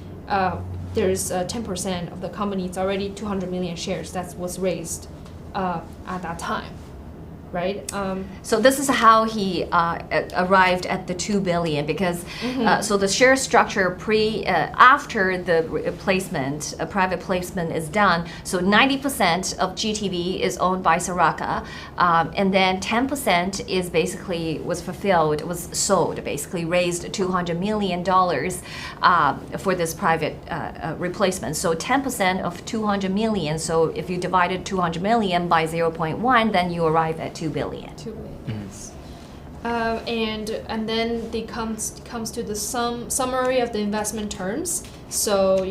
there's 10% of the company. It's already 200 million shares. That's what's raised at that time. right? So this is how he arrived at the 2 billion because so the share structure after the placement, private placement is done. So 90% of GTV is owned by Soraka, and then 10% is basically was sold, basically raised $200 million for this private replacement. So 10% of 200 million. So if you divided 200 million by 0.1, then you arrive at 2 billion. 2 billion. Yes. And then they comes to the summary of the investment terms. So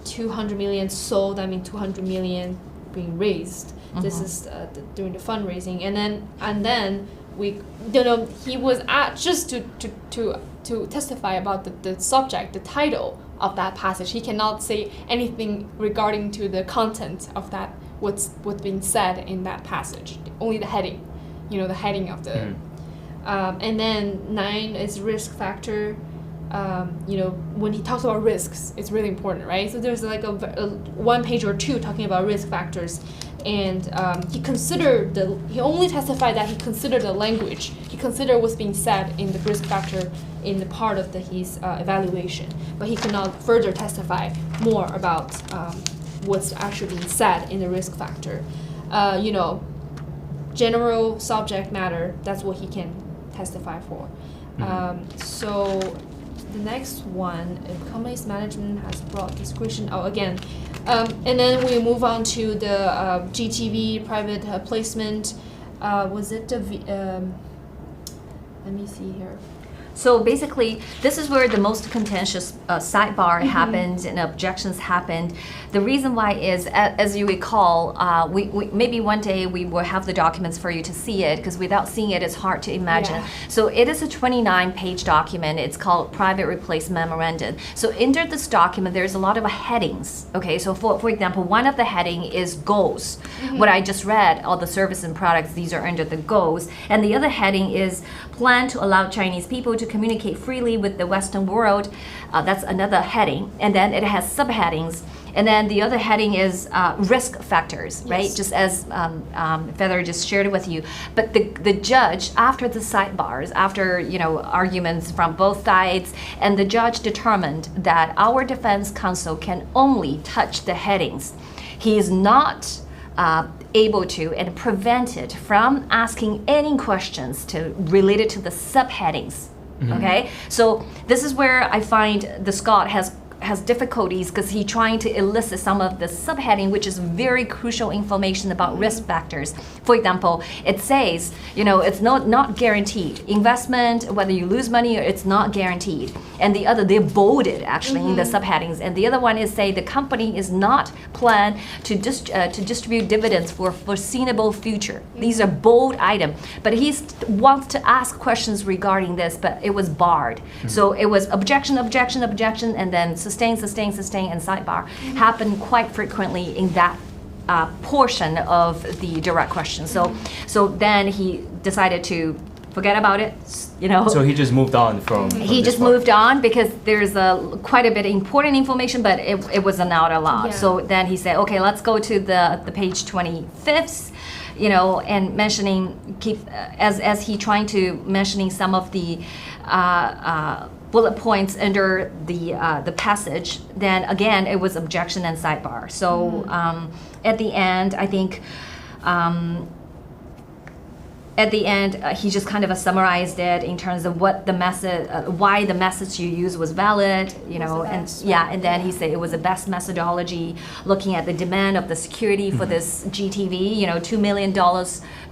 200 million sold. I mean 200 million being raised. This is during the fundraising, and then we he was just to testify about the subject, the title of that passage. He cannot say anything regarding to the content of that, what's being said in that passage. Only the heading, the heading of the. And then 9 is risk factor. When he talks about risks, it's really important, right? So there's like a 1 page or 2 talking about risk factors. And he only testified that he considered the language, he considered what's being said in the risk factor in the part of his evaluation. But he cannot further testify more about what's actually being said in the risk factor. General subject matter, that's what he can testify for. So the next one, company's management has brought discretion. Again. And then we move on to the GTV private placement. Was it the let me see here. So basically, this is where the most contentious sidebar happened and objections happened. The reason why is, as you recall, we maybe one day we will have the documents for you to see it, because without seeing it, it's hard to imagine. Yeah. So it is a 29-page document. It's called Private Replace Memorandum. So under this document, there's a lot of headings. Okay, so for example, one of the heading is goals. What I just read, all the service and products, these are under the goals. And the other heading is plan to allow Chinese people to communicate freely with the Western world. That's another heading. And then it has subheadings. And then the other heading is risk factors, right? Yes. Just as Feather just shared with you. But the judge, after the sidebars, after arguments from both sides, and the judge determined that our defense counsel can only touch the headings. He is not able to and prevented from asking any questions related to the subheadings. Okay, so this is where I find the Scott has difficulties, because he's trying to elicit some of the subheading, which is very crucial information about risk factors. For example, it says, it's not guaranteed. Investment, whether you lose money, it's not guaranteed. And the other, they're bolded actually in the subheadings. And the other one is say the company is not planned to distribute dividends for foreseeable future. These are bold items. But he wants to ask questions regarding this, but it was barred. So it was objection, objection, objection, and then sustain, sustain, sustain, and sidebar happened quite frequently in that portion of the direct question. So then he decided to forget about it, So he just moved on from He this just part. moved on because there's quite a bit of important information, but it wasn't out allowed. Yeah. So then he said, okay, let's go to the page 25th, and mentioning as he trying to mentioning some of the bullet points under the passage. Then again, it was objection and sidebar. So at the end, I think. At the end, he just kind of summarized it in terms of what the message, why the message you used was valid, and then he said it was the best methodology, looking at the demand of the security for this GTV.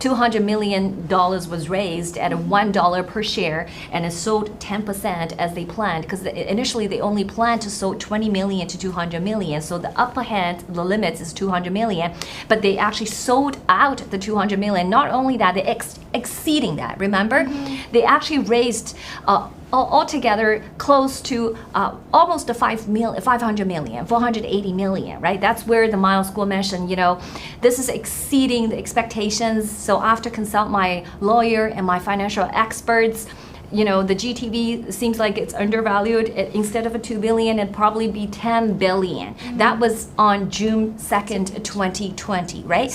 $200 million was raised at $1 per share, and it sold 10% as they planned, because initially they only planned to sell 20 million to 200 million. So the upper hand, the limits is 200 million, but they actually sold out the 200 million. Not only that, they exceeding that. Remember, they actually raised altogether close to almost the 500 million, 480 million, right? That's where the MILESGUO mentioned, this is exceeding the expectations. So after consult my lawyer and my financial experts, the GTV seems like it's undervalued. Instead of a 2 billion, it'd probably be 10 billion. That was on June 2nd, 2020, right?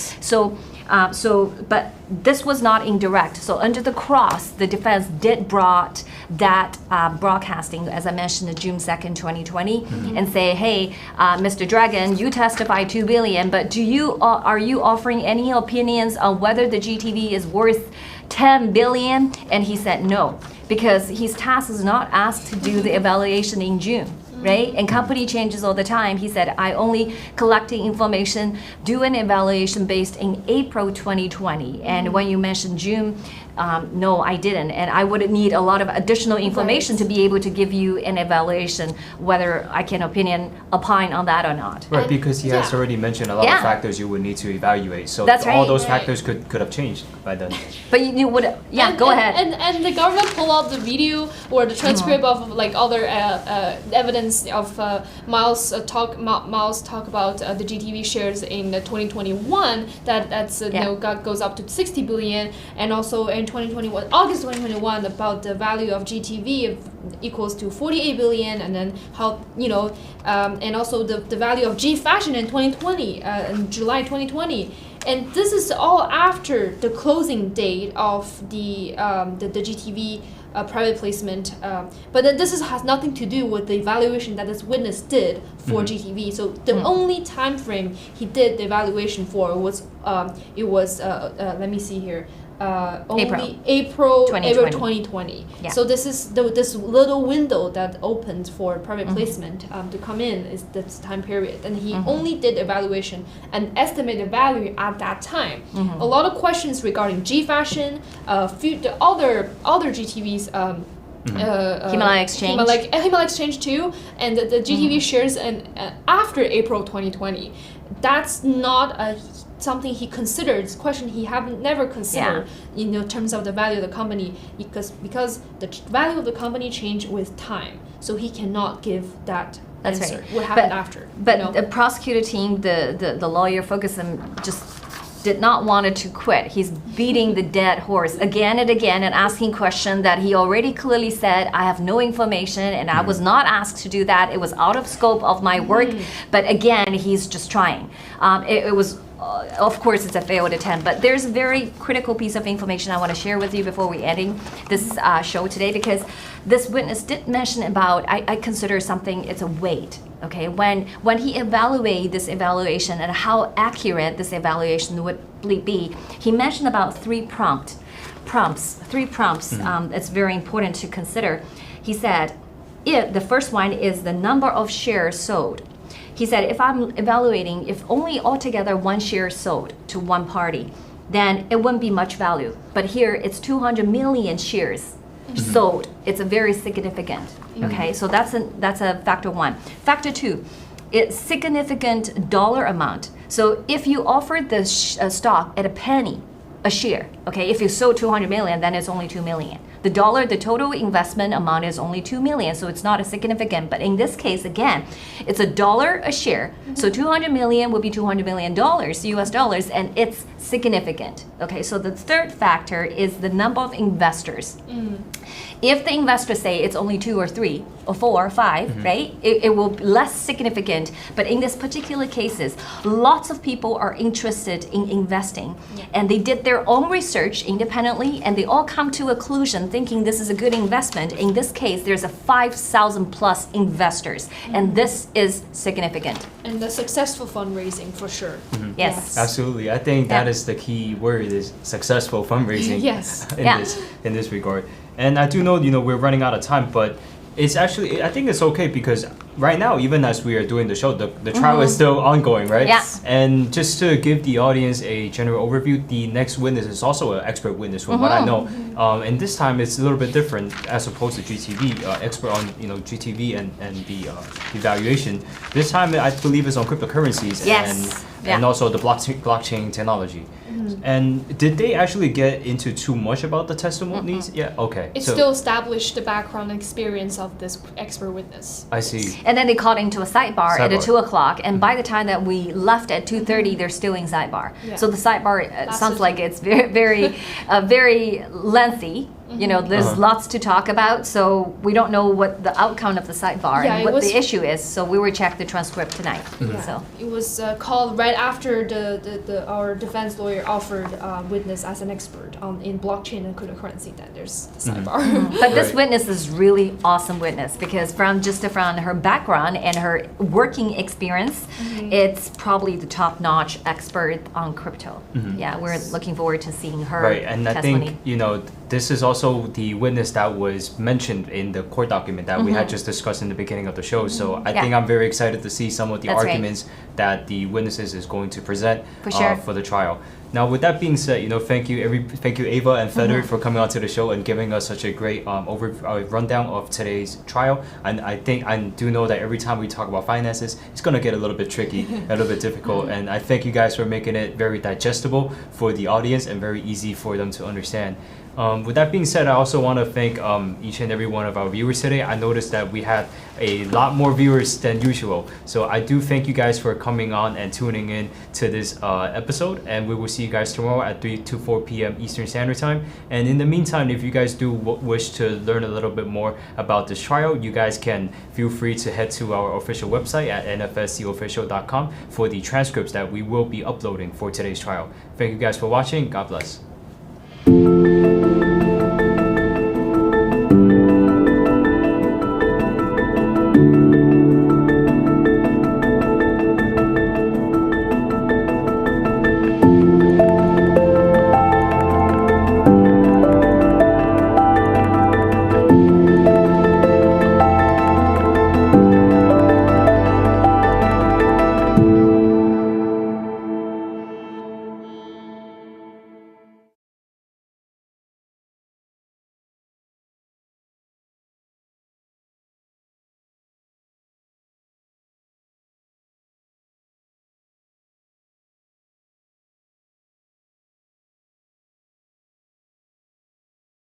But this was not indirect. So under the cross, the defense did brought that broadcasting, as I mentioned, June 2nd, 2020, and say, hey, Mr. Dragon, you testified 2 billion, but are you offering any opinions on whether the GTV is worth 10 billion? And he said no, because his task is not asked to do the evaluation in June. Right? And company changes all the time. He said, I only collecting information, do an evaluation based in April 2020. And when you mentioned June, no, I didn't. And I would need a lot of additional information to be able to give you an evaluation, whether I can opine on that or not. Right, because he has already mentioned a lot of factors you would need to evaluate. So That's all right. those factors could have changed by then. But you would, go ahead. And the government pull out the video or the transcript of like other evidence of Miles talk about the GTV shares in 2021 that's goes up to 60 billion, and also in 2021 August 2021 about the value of GTV equals to 48 billion, and then how and also the value of G Fashion in 2020 in July 2020. And this is all after the closing date of the GTV private placement, but then this has nothing to do with the evaluation that this witness did for GTV. So the only time frame he did the evaluation for was let me see here. Only April 2020. Yeah. So this is this little window that opened for private placement to come in is this time period, and he only did evaluation and estimated value at that time. A lot of questions regarding G Fashion, the other GTVs. Himalaya Exchange. Himalaya Exchange too, and the GTV shares and after April 2020. That's not something he considered. Question he never considered in terms of the value of the company, because the value of the company changed with time. So he cannot give that That's answer. right. What happened after? But the prosecutor team, the lawyer Ferguson, just did not want to quit. He's beating the dead horse again and again and asking questions that he already clearly said, I have no information and I was not asked to do that. It was out of scope of my work. But again, he's just trying. It was of course, it's a failed attempt, but there's a very critical piece of information I want to share with you before we ending this show today, because this witness did mention about, I consider something, it's a weight. Okay, when he evaluated this evaluation and how accurate this evaluation would be, he mentioned about three prompts. It's very important to consider. He said, if the first one is the number of shares sold. He said, if I'm evaluating, if only altogether one share sold to one party, then it wouldn't be much value. But here it's 200 million shares sold. It's a very significant. Okay, so that's a factor one. Factor two, it's significant dollar amount. So if you offered the stock at a penny a share, okay, if you sold 200 million, then it's only 2 million. The total investment amount is only 2 million, so it's not a significant. But in this case, again, it's $1 a share. So 200 million would be $200 million, US dollars, and it's significant. Okay, so the third factor is the number of investors. If the investors say it's only 2 or 3 or 4 or 5, right, it will be less significant. But in this particular cases, lots of people are interested in investing, and they did their own research independently, and they all come to a conclusion thinking this is a good investment. In this case, there's a 5,000 plus investors, and this is significant. And the successful fundraising for sure. Yes. Absolutely. I think that is the key word, is successful fundraising. Yes. in this regard. And I do know, we're running out of time, but it's actually, I think it's okay, because right now, even as we are doing the show, the trial is still ongoing, right? Yeah. And just to give the audience a general overview, the next witness is also an expert witness from what I know. And this time it's a little bit different as opposed to GTV, expert on GTV and the evaluation. This time I believe it's on cryptocurrencies and also the blockchain technology. And did they actually get into too much about the testimonies? Yeah, okay. It still established the background experience of this expert witness. I see. And then they called into a sidebar at 2 o'clock, and by the time that we left at 2:30, they're still in sidebar. So the sidebar sounds like it's very, very, very lengthy. You know, there's lots to talk about, so we don't know what the outcome of the sidebar Yeah, and what the issue is. So we will check the transcript tonight. So It was called right after our defense lawyer offered witness as an expert in blockchain and cryptocurrency. Then there's the sidebar. but this Right. witness is really awesome witness because from her background and her working experience, it's probably the top-notch expert on crypto. Yeah, we're looking forward to seeing her Right, and I testimony. think, you know, this is also the witness that was mentioned in the court document that we had just discussed in the beginning of the show. So I think I'm very excited to see some of the That's right. arguments that the witnesses is going to present For sure. for the trial. Now, with that being said, you know, thank you Ava and Feder for coming onto the show and giving us such a great rundown of today's trial. And I do know that every time we talk about finances, it's going to get a little bit tricky, a little bit difficult. And I thank you guys for making it very digestible for the audience and very easy for them to understand. With that being said, I also want to thank each and every one of our viewers today. I noticed that we had a lot more viewers than usual. So I do thank you guys for coming on and tuning in to this episode. And we will see you guys tomorrow at 3 to 4 p.m. Eastern Standard Time. And in the meantime, if you guys do wish to learn a little bit more about this trial, you guys can feel free to head to our official website at nfscofficial.com for the transcripts that we will be uploading for today's trial. Thank you guys for watching. God bless.